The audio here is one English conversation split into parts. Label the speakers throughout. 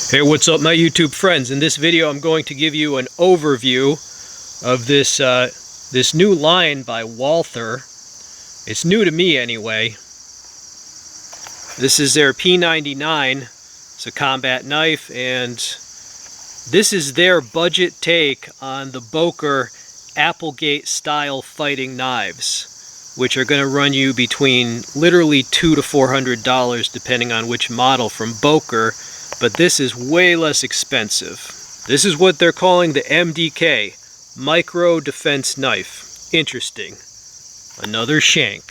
Speaker 1: Hey, what's up my YouTube friends? In this video I'm going to give you an overview of this new line by Walther. It's new to me anyway. This is their P99. It's a combat knife, and this is their budget take on the Boker Applegate style fighting knives, which are going to run you between literally $200 to $400 depending on which model from Boker. But this is way less expensive. This is what they're calling the MDK, Micro Defense Knife. Interesting. Another shank.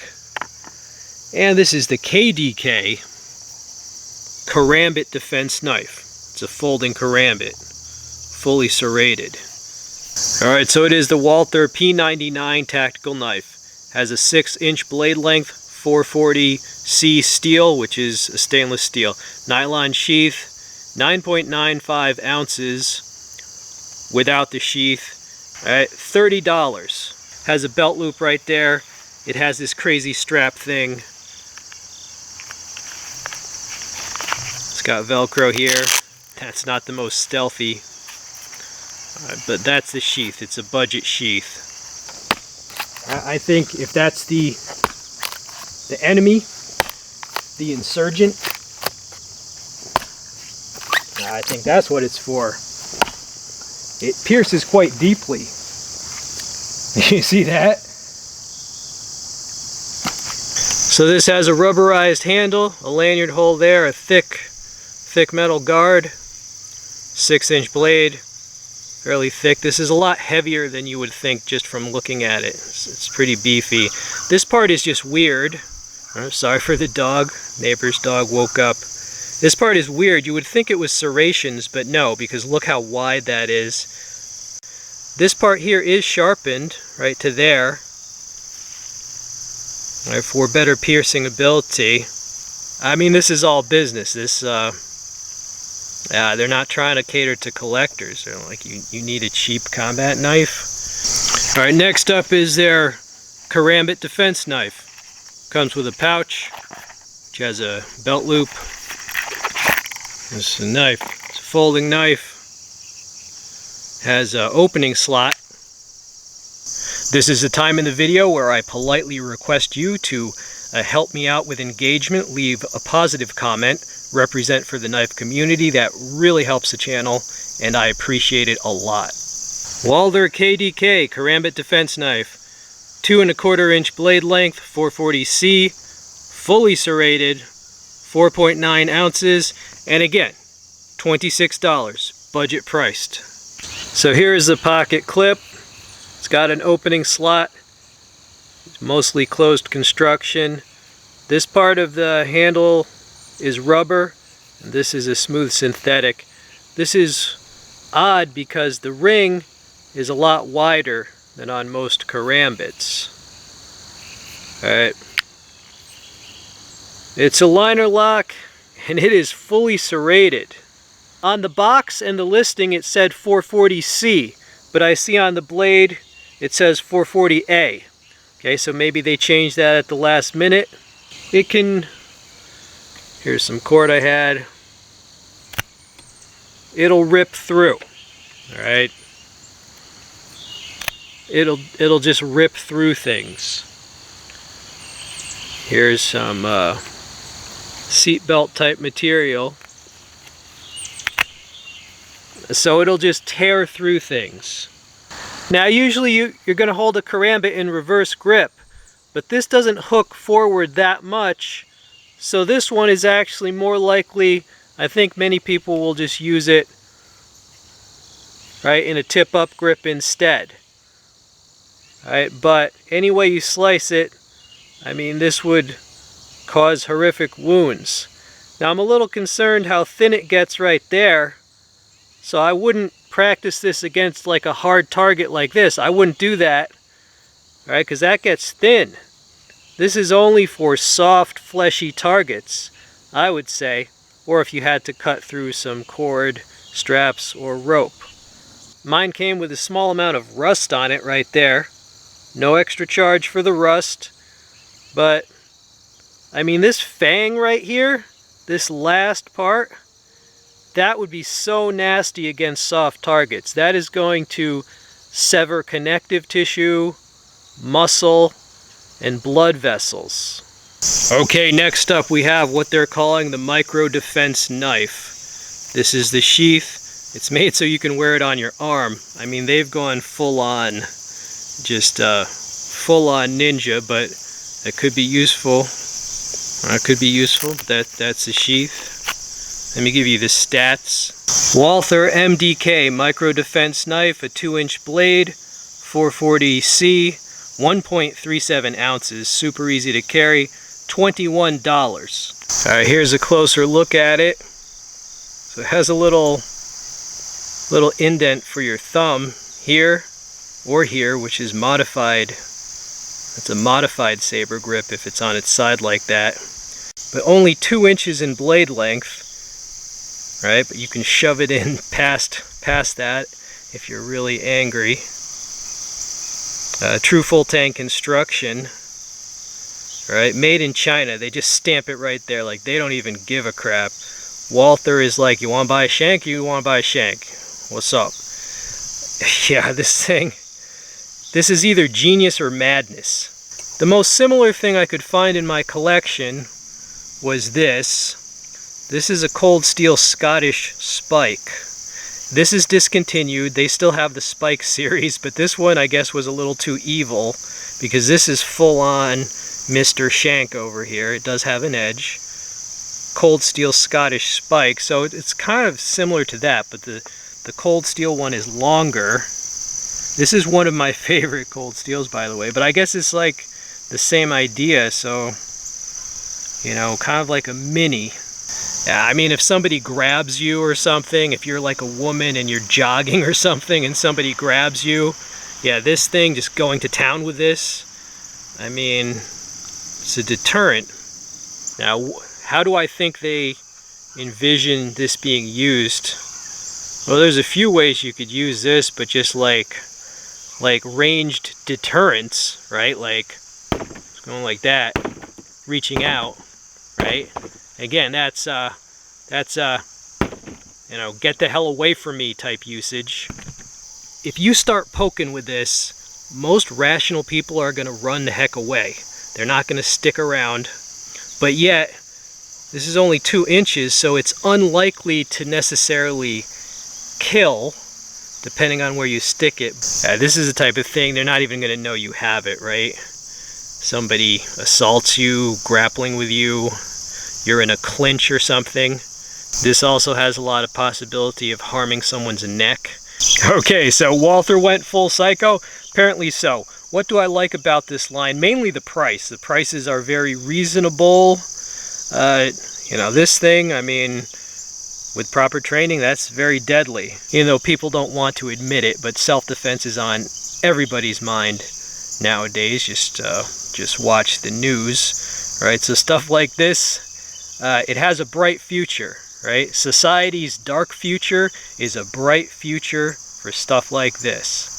Speaker 1: And this is the KDK, Karambit Defense Knife. It's a folding karambit, fully serrated. Alright, so it is the Walther P99 tactical knife. Has a 6-inch blade length, 440C steel, which is a stainless steel. Nylon sheath, 9.95 ounces without the sheath. Alright, $30. Has a belt loop right there. It has this crazy strap thing. It's got Velcro here. That's not the most stealthy. But that's the sheath. It's a budget sheath. I think if that's the enemy, the insurgent, I think that's what it's for. It pierces quite deeply. You see that? So this has a rubberized handle, a lanyard hole there, a thick metal guard, 6-inch blade, fairly thick. This is a lot heavier than you would think just from looking at it. It's pretty beefy. This part is just weird. Sorry for the dog. Neighbor's dog woke up. This part is weird. You would think it was serrations, but no, because look how wide that is. This part here is sharpened right to there, right, for better piercing ability. I mean, this is all business. This, they're not trying to cater to collectors. They're like, you need a cheap combat knife. All right, next up is their Karambit defense knife. Comes with a pouch, which has a belt loop. This is a knife. It's a folding knife. Has an opening slot. This is the time in the video where I politely request you to help me out with engagement. Leave a positive comment. Represent for the knife community. That really helps the channel, and I appreciate it a lot. Walther KDK Karambit defense knife. 2¼ inch blade length, 440C, fully serrated, 4.9 ounces, and again, $26, budget priced. So here is the pocket clip. It's got an opening slot. It's mostly closed construction. This part of the handle is rubber, and this is a smooth synthetic. This is odd because the ring is a lot wider than on most Karambits. Alright. It's a liner lock, and it is fully serrated. On the box and the listing it said 440C, but I see on the blade it says 440A. Okay, so maybe they changed that at the last minute. It can, here's some cord I had. It'll rip through. Alright. It'll just rip through things. Here's some seatbelt type material. So it'll just tear through things. Now usually you're going to hold a Karambit in reverse grip, but this doesn't hook forward that much, so this one is actually more likely, I think many people will just use it right in a tip-up grip instead. Alright, but any way you slice it, I mean, this would cause horrific wounds. Now I'm a little concerned how thin it gets right there, so I wouldn't practice this against like a hard target like this. I wouldn't do that, alright, because that gets thin. This is only for soft, fleshy targets, I would say, or if you had to cut through some cord, straps, or rope. Mine came with a small amount of rust on it right there. No extra charge for the rust, but I mean, this fang right here, this last part, that would be so nasty against soft targets. That is going to sever connective tissue, muscle, and blood vessels. Okay, next up we have what they're calling the micro defense knife. This is the sheath. It's made so you can wear it on your arm. I mean, they've gone full on, just full on ninja, but it could be useful. It could be useful. That's the sheath. Let me give you the stats. Walther MDK micro defense knife, a 2-inch blade, 440C, 1.37 ounces, super easy to carry, $21. Alright, here's a closer look at it. So it has a little indent for your thumb here or here, which is modified. It's a modified saber grip if it's on its side like that. But only 2 inches in blade length, right? But you can shove it in past that if you're really angry. True full tank construction, right? Made in China. They just stamp it right there, like they don't even give a crap. Walther is like, you want to buy a shank? You want to buy a shank? What's up? Yeah, this is either genius or madness. The most similar thing I could find in my collection was this. This is a cold steel Scottish spike. This is discontinued. They still have the Spike series, but this one I guess was a little too evil because this is full on Mr. Shank over here. It does have an edge. Cold steel Scottish spike, so it's kind of similar to that, but the cold steel one is longer. This is one of my favorite cold steels, by the way, but I guess it's like the same idea, so, you know, kind of like a mini. Yeah, I mean, if somebody grabs you or something, if you're like a woman and you're jogging or something and somebody grabs you, yeah, this thing, just going to town with this, I mean, it's a deterrent. Now, how do I think they envision this being used? Well, there's a few ways you could use this, but just like ranged deterrence, right? Like going like that, reaching out, right? Again, that's you know, get the hell away from me type usage. If you start poking with this, most rational people are going to run the heck away. They're not going to stick around. But yet, this is only 2 inches, so it's unlikely to necessarily kill, depending on where you stick it. This is the type of thing, they're not even going to know you have it, right? Somebody assaults you, grappling with you, you're in a clinch or something. This also has a lot of possibility of harming someone's neck. Okay, so Walther went full psycho? Apparently so. What do I like about this line? Mainly the price. The prices are very reasonable. You know, this thing, I mean, with proper training, that's very deadly. Even though people don't want to admit it, but self-defense is on everybody's mind nowadays. Just watch the news, right? So stuff like this, it has a bright future, right? Society's dark future is a bright future for stuff like this.